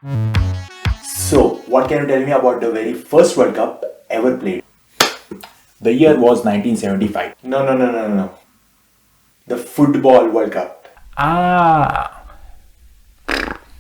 So, what can you tell me about the very first World Cup ever played? The year was 1975. No, no, no, no, no. The Football World Cup. Ah.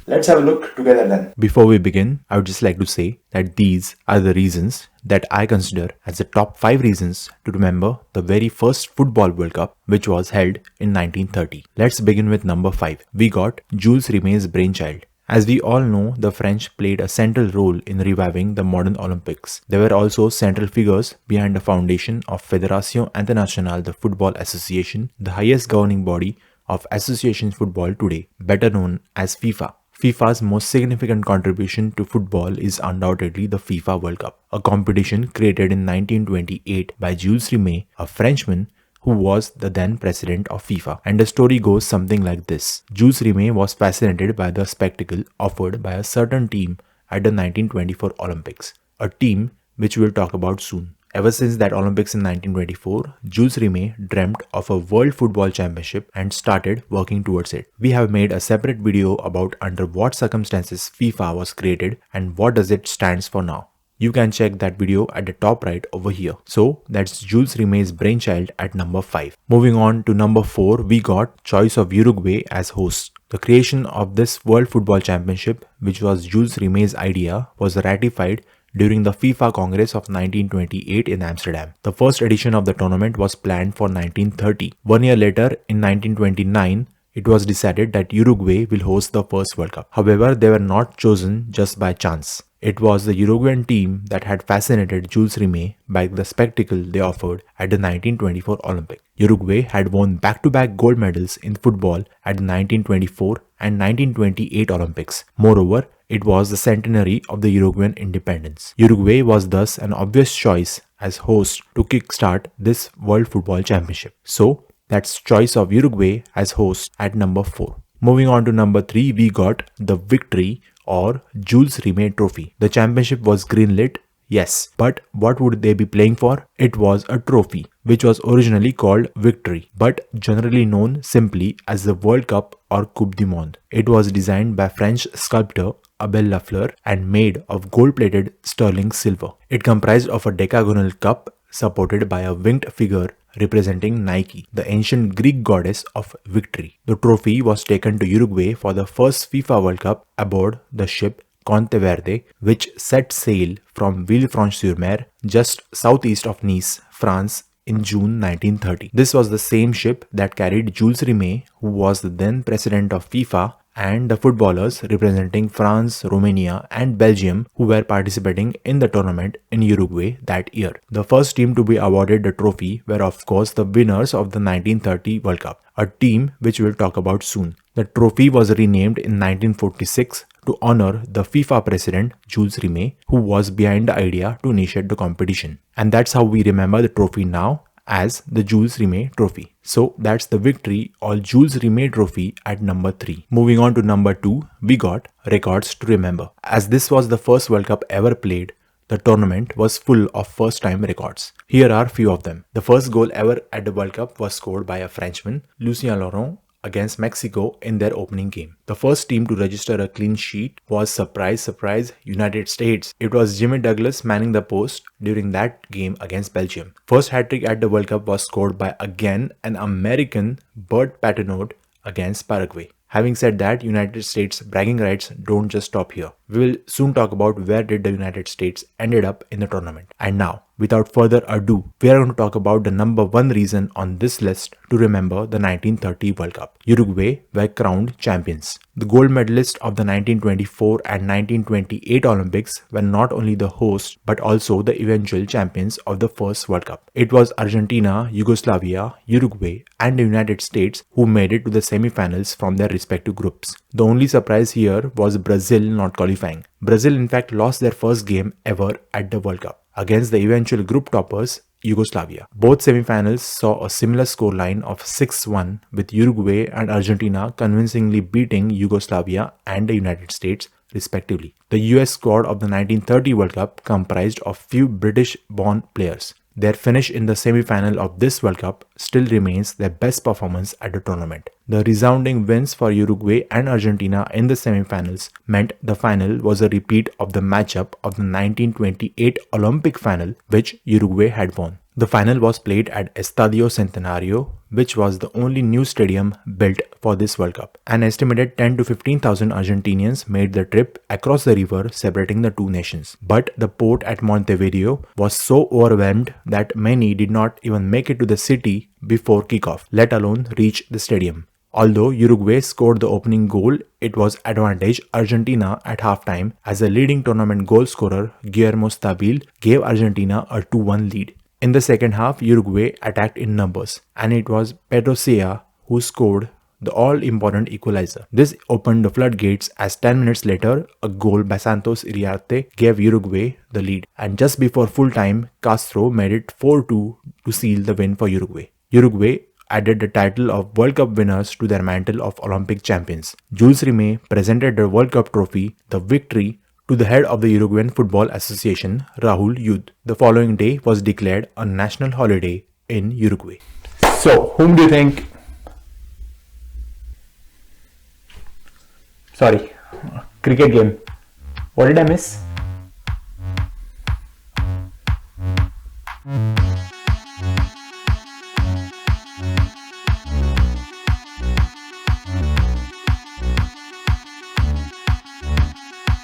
Let's have a look together then. Before we begin, I would just like to say that these are the reasons that I consider as the top 5 reasons to remember the very first Football World Cup, which was held in 1930. Let's begin with number 5. We got Jules Rimet's brainchild. As we all know, the French played a central role in reviving the modern Olympics. They were also central figures behind the foundation of Fédération Internationale de Football Association, the highest governing body of association football today, better known as FIFA. FIFA's most significant contribution to football is undoubtedly the FIFA World Cup, a competition created in 1928 by Jules Rimet, a Frenchman who was the then president of FIFA. And the story goes something like this. Jules Rimet was fascinated by the spectacle offered by a certain team at the 1924 Olympics, a team which we'll talk about soon. Ever since that Olympics in 1924, Jules Rimet dreamt of a World Football Championship and started working towards it. We have made a separate video about under what circumstances FIFA was created and what does it stands for now. You can check that video at the top right over here. So that's Jules Rimet's brainchild at number 5. Moving on to number 4, we got choice of Uruguay as host. The creation of this World Football Championship, which was Jules Rimet's idea, was ratified during the FIFA Congress of 1928 in Amsterdam. The first edition of the tournament was planned for 1930. 1 year later, in 1929, it was decided that Uruguay will host the first World Cup. However, they were not chosen just by chance. It was the Uruguayan team that had fascinated Jules Rimet by the spectacle they offered at the 1924 Olympics. Uruguay had won back-to-back gold medals in football at the 1924 and 1928 Olympics. Moreover, it was the centenary of the Uruguayan independence. Uruguay was thus an obvious choice as host to kickstart this World Football Championship. So, that's choice of Uruguay as host at number 4. Moving on to number 3, we got the Victory or Jules Rimet Trophy. The championship was greenlit, yes, but what would they be playing for? It was a trophy, which was originally called Victory, but generally known simply as the World Cup or Coupe du Monde. It was designed by French sculptor Abel Lafleur and made of gold-plated sterling silver. It comprised of a decagonal cup supported by a winged figure representing Nike, the ancient Greek goddess of victory. The trophy was taken to Uruguay for the first FIFA World Cup aboard the ship Conteverde, which set sail from Villefranche-sur-Mer, just southeast of Nice, France, in June 1930. This was the same ship that carried Jules Rimet, who was the then president of FIFA, and the footballers representing France, Romania and Belgium who were participating in the tournament in Uruguay that year. The first team to be awarded the trophy were of course the winners of the 1930 World Cup, a team which we'll talk about soon. The trophy was renamed in 1946 to honor the FIFA president Jules Rimet, who was behind the idea to initiate the competition. And that's how we remember the trophy now as the Jules Rimet Trophy. So that's the Victory or Jules Rimet Trophy at number 3. Moving on to number 2, we got Records to Remember. As this was the first World Cup ever played, the tournament was full of first-time records. Here are few of them. The first goal ever at the World Cup was scored by a Frenchman, Lucien Laurent, against Mexico in their opening game. The first team to register a clean sheet was, surprise, United States. It was Jimmy Douglas manning the post during that game against Belgium. First hat-trick at the World Cup was scored by again an American, Bert Patenaude, against Paraguay. Having said that, United States bragging rights don't just stop here. We will soon talk about where did the United States ended up in the tournament. And now, without further ado, we are going to talk about the number 1 reason on this list to remember the 1930 World Cup. Uruguay were crowned champions. The gold medalists of the 1924 and 1928 Olympics were not only the hosts but also the eventual champions of the first World Cup. It was Argentina, Yugoslavia, Uruguay and the United States who made it to the semi-finals from their respective groups. The only surprise here was Brazil not qualifying. Brazil in fact lost their first game ever at the World Cup against the eventual group toppers Yugoslavia. Both semi-finals saw a similar scoreline of 6-1 with Uruguay and Argentina convincingly beating Yugoslavia and the United States respectively. The US squad of the 1930 World Cup comprised of few British-born players. their finish in the semi-final of this World Cup still remains their best performance at the tournament. The resounding wins for Uruguay and Argentina in the semi-finals meant the final was a repeat of the matchup of the 1928 Olympic final, which Uruguay had won. The final was played at Estadio Centenario, which was the only new stadium built for this World Cup. An estimated 10 to 15,000 Argentinians made the trip across the river separating the two nations. But the port at Montevideo was so overwhelmed that many did not even make it to the city before kickoff, let alone reach the stadium. Although Uruguay scored the opening goal, it was advantage Argentina at halftime as the leading tournament goal scorer Guillermo Stabil gave Argentina a 2-1 lead. In the second half, Uruguay attacked in numbers, and it was Pedro Silla who scored the all-important equalizer. This opened the floodgates as 10 minutes later, a goal by Santos Iriarte gave Uruguay the lead. And just before full time, Castro made it 4-2 to seal the win for Uruguay. Uruguay added the title of World Cup winners to their mantle of Olympic champions. Jules Rimet presented the World Cup trophy, the victory, to the head of the Uruguayan Football Association, Rahul Yud. The following day was declared a national holiday in Uruguay. So, whom do you think? Sorry, cricket game. What did I miss?